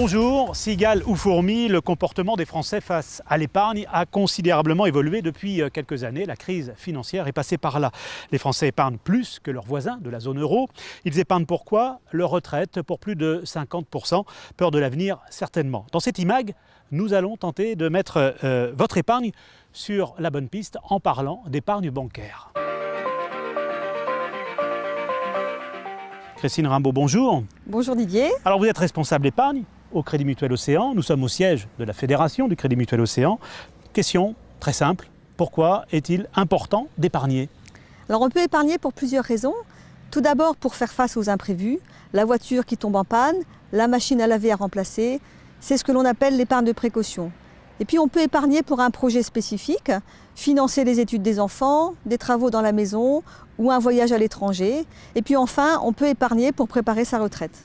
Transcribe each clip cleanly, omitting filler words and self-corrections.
Bonjour, cigale ou fourmi, le comportement des Français face à l'épargne a considérablement évolué depuis quelques années. La crise financière est passée par là. Les Français épargnent plus que leurs voisins de la zone euro. Ils épargnent pourquoi? Leur retraite pour plus de 50%. Peur de l'avenir, certainement. Dans cette IMAG, nous allons tenter de mettre votre épargne sur la bonne piste en parlant d'épargne bancaire. Christine Rimbaud, bonjour. Bonjour Didier. Alors vous êtes responsable épargne au Crédit Mutuel Océan. Nous sommes au siège de la Fédération du Crédit Mutuel Océan. Question très simple, pourquoi est-il important d'épargner? Alors on peut épargner pour plusieurs raisons. Tout d'abord pour faire face aux imprévus, la voiture qui tombe en panne, la machine à laver à remplacer, c'est ce que l'on appelle l'épargne de précaution. Et puis on peut épargner pour un projet spécifique, financer les études des enfants, des travaux dans la maison ou un voyage à l'étranger. Et puis enfin, on peut épargner pour préparer sa retraite.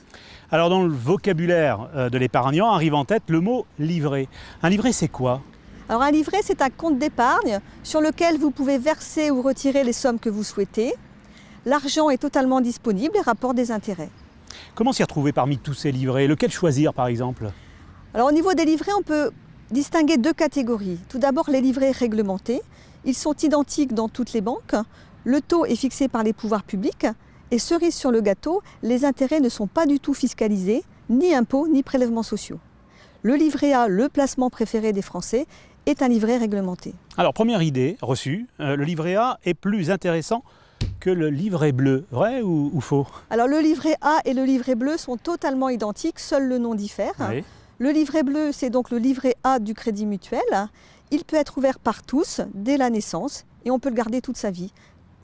Alors dans le vocabulaire de l'épargnant arrive en tête le mot livret. Un livret, c'est quoi? Alors un livret, c'est un compte d'épargne sur lequel vous pouvez verser ou retirer les sommes que vous souhaitez. L'argent est totalement disponible et rapporte des intérêts. Comment s'y retrouver parmi tous ces livrets? Lequel choisir par exemple? Alors au niveau des livrets, on peut distinguer deux catégories. Tout d'abord, les livrets réglementés. Ils sont identiques dans toutes les banques. Le taux est fixé par les pouvoirs publics. Et cerise sur le gâteau, les intérêts ne sont pas du tout fiscalisés, ni impôts, ni prélèvements sociaux. Le livret A, le placement préféré des Français, est un livret réglementé. Alors première idée reçue, le livret A est plus intéressant que le livret bleu. Vrai ou faux? Alors le livret A et le livret bleu sont totalement identiques, seul le nom diffère. Oui. Le livret bleu, c'est donc le livret A du Crédit Mutuel. Il peut être ouvert par tous dès la naissance et on peut le garder toute sa vie.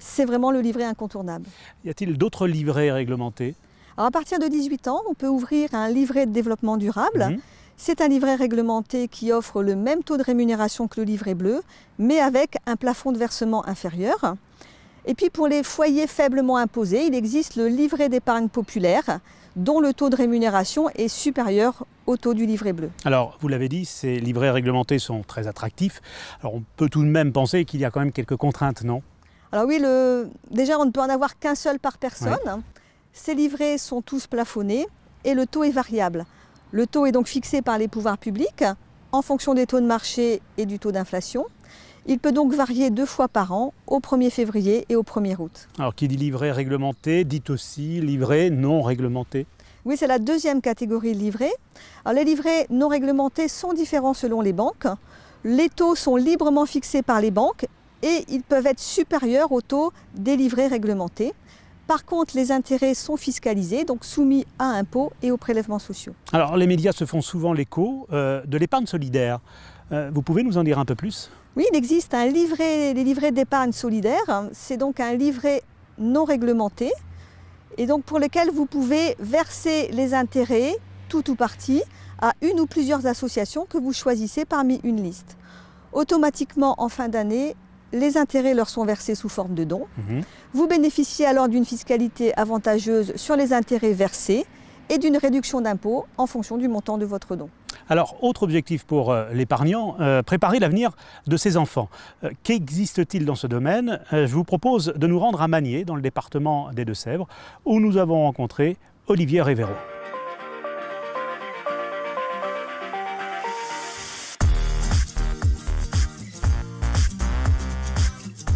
C'est vraiment le livret incontournable. Y a-t-il d'autres livrets réglementés? Alors à partir de 18 ans, on peut ouvrir un livret de développement durable. C'est un livret réglementé qui offre le même taux de rémunération que le livret bleu, mais avec un plafond de versement inférieur. Et puis pour les foyers faiblement imposés, il existe le livret d'épargne populaire, dont le taux de rémunération est supérieur au taux du livret bleu. Alors, vous l'avez dit, ces livrets réglementés sont très attractifs. Alors, on peut tout de même penser qu'il y a quand même quelques contraintes, non? Alors oui, déjà on ne peut en avoir qu'un seul par personne. Oui. Ces livrets sont tous plafonnés et le taux est variable. Le taux est donc fixé par les pouvoirs publics en fonction des taux de marché et du taux d'inflation. Il peut donc varier 2 fois par an, au 1er février et au 1er août. Alors qui dit livret réglementé, dit aussi livret non réglementé? Oui, c'est la deuxième catégorie de livrets. Alors, les livrets non réglementés sont différents selon les banques. Les taux sont librement fixés par les banques et ils peuvent être supérieurs au taux des livrets réglementés. Par contre, les intérêts sont fiscalisés, donc soumis à impôts et aux prélèvements sociaux. Alors, les médias se font souvent l'écho de l'épargne solidaire. Vous pouvez nous en dire un peu plus? Oui, il existe les livrets d'épargne solidaire. C'est donc un livret non réglementé et donc pour lequel vous pouvez verser les intérêts, tout ou partie, à une ou plusieurs associations que vous choisissez parmi une liste. Automatiquement, en fin d'année, les intérêts leur sont versés sous forme de dons. Vous bénéficiez alors d'une fiscalité avantageuse sur les intérêts versés et d'une réduction d'impôt en fonction du montant de votre don. Alors, autre objectif pour l'épargnant, préparer l'avenir de ses enfants. Qu'existe-t-il dans ce domaine? Je vous propose de nous rendre à Magnier, dans le département des Deux-Sèvres, où nous avons rencontré Olivier Révéro.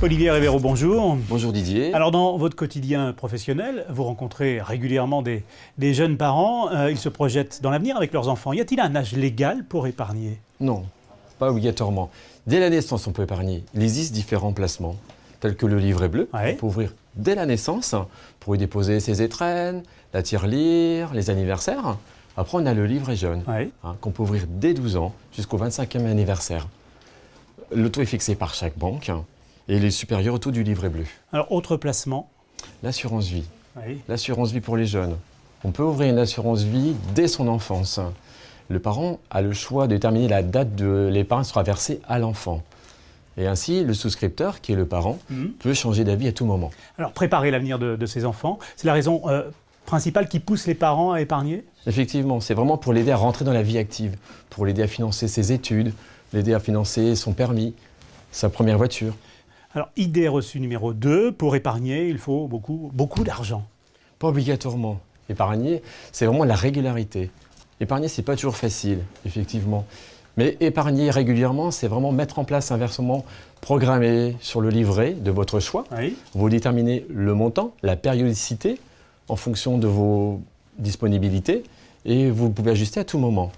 Olivier Révéro, bonjour. Bonjour Didier. Alors dans votre quotidien professionnel, vous rencontrez régulièrement des jeunes parents, ils se projettent dans l'avenir avec leurs enfants. Y a-t-il un âge légal pour épargner? Non, pas obligatoirement. Dès la naissance, on peut épargner. Il existe différents placements, tels que le livret bleu, Ouais. qu'on peut ouvrir dès la naissance pour y déposer ses étrennes, la tirelire, les anniversaires. Après, on a le livret jeune, Ouais. qu'on peut ouvrir dès 12 ans jusqu'au 25e anniversaire. Le taux est fixé par chaque banque. Et il est supérieur au taux du livret bleu. Alors, autre placement? L'assurance vie. Oui. L'assurance vie pour les jeunes. On peut ouvrir une assurance vie dès son enfance. Le parent a le choix de déterminer la date de l'épargne sera versée à l'enfant. Et ainsi, le souscripteur, qui est le parent, peut changer d'avis à tout moment. Alors, préparer l'avenir de ses enfants, c'est la raison principale qui pousse les parents à épargner? Effectivement, c'est vraiment pour l'aider à rentrer dans la vie active, pour l'aider à financer ses études, l'aider à financer son permis, sa première voiture. Alors, idée reçue numéro 2, pour épargner, il faut beaucoup d'argent. Pas obligatoirement. Épargner, c'est vraiment la régularité. Épargner, c'est pas toujours facile, effectivement. Mais épargner régulièrement, c'est vraiment mettre en place un versement programmé sur le livret de votre choix. Oui. Vous déterminez le montant, la périodicité en fonction de vos disponibilités et vous pouvez ajuster à tout moment.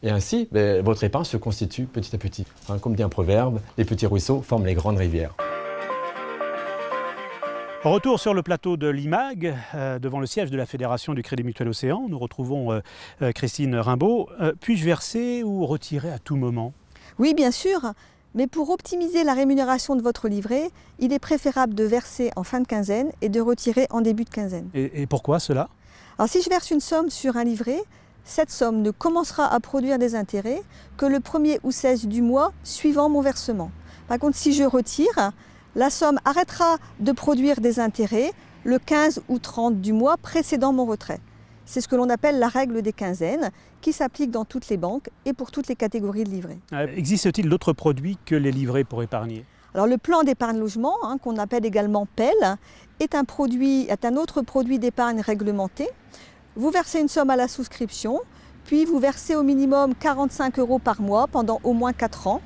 Et ainsi, votre épargne se constitue petit à petit. Hein, comme dit un proverbe, les petits ruisseaux forment les grandes rivières. Retour sur le plateau de l'IMAG, devant le siège de la Fédération du Crédit Mutuel Océan. Nous retrouvons Christine Rimbaud. Puis-je verser ou retirer à tout moment? Oui, bien sûr, mais pour optimiser la rémunération de votre livret, il est préférable de verser en fin de quinzaine et de retirer en début de quinzaine. Et pourquoi cela? Alors si je verse une somme sur un livret, cette somme ne commencera à produire des intérêts que le 1er ou 16 du mois suivant mon versement. Par contre, si je retire, la somme arrêtera de produire des intérêts le 15 ou 30 du mois précédant mon retrait. C'est ce que l'on appelle la règle des quinzaines, qui s'applique dans toutes les banques et pour toutes les catégories de livrets. Existe-t-il d'autres produits que les livrets pour épargner? Alors le plan d'épargne logement, qu'on appelle également PEL, est un autre produit d'épargne réglementé. Vous versez une somme à la souscription, puis vous versez au minimum 45 € par mois pendant au moins 4 ans.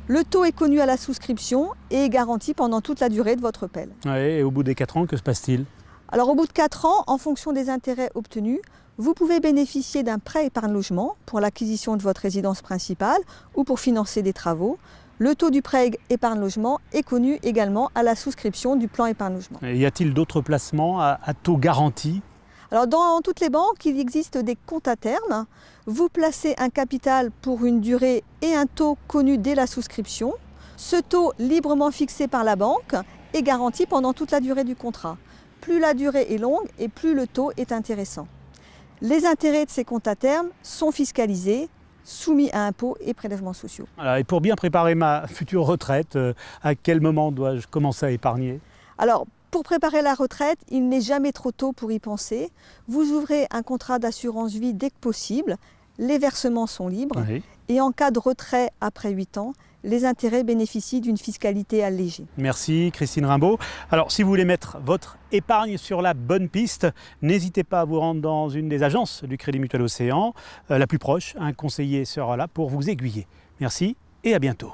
Le taux est connu à la souscription et est garanti pendant toute la durée de votre PEL. Et au bout des 4 ans, que se passe-t-il? Alors au bout de 4 ans, en fonction des intérêts obtenus, vous pouvez bénéficier d'un prêt épargne logement pour l'acquisition de votre résidence principale ou pour financer des travaux. Le taux du prêt épargne logement est connu également à la souscription du plan épargne logement. Et y a-t-il d'autres placements à taux garanti? Alors dans toutes les banques, il existe des comptes à terme. Vous placez un capital pour une durée et un taux connu dès la souscription. Ce taux librement fixé par la banque est garanti pendant toute la durée du contrat. Plus la durée est longue et plus le taux est intéressant. Les intérêts de ces comptes à terme sont fiscalisés, soumis à impôts et prélèvements sociaux. Voilà, et pour bien préparer ma future retraite, à quel moment dois-je commencer à épargner? Alors, pour préparer la retraite, il n'est jamais trop tôt pour y penser. Vous ouvrez un contrat d'assurance vie dès que possible. Les versements sont libres. Oui. Et en cas de retrait après 8 ans, les intérêts bénéficient d'une fiscalité allégée. Merci Christine Rimbaud. Alors si vous voulez mettre votre épargne sur la bonne piste, n'hésitez pas à vous rendre dans une des agences du Crédit Mutuel Océan, la plus proche. Un conseiller sera là pour vous aiguiller. Merci et à bientôt.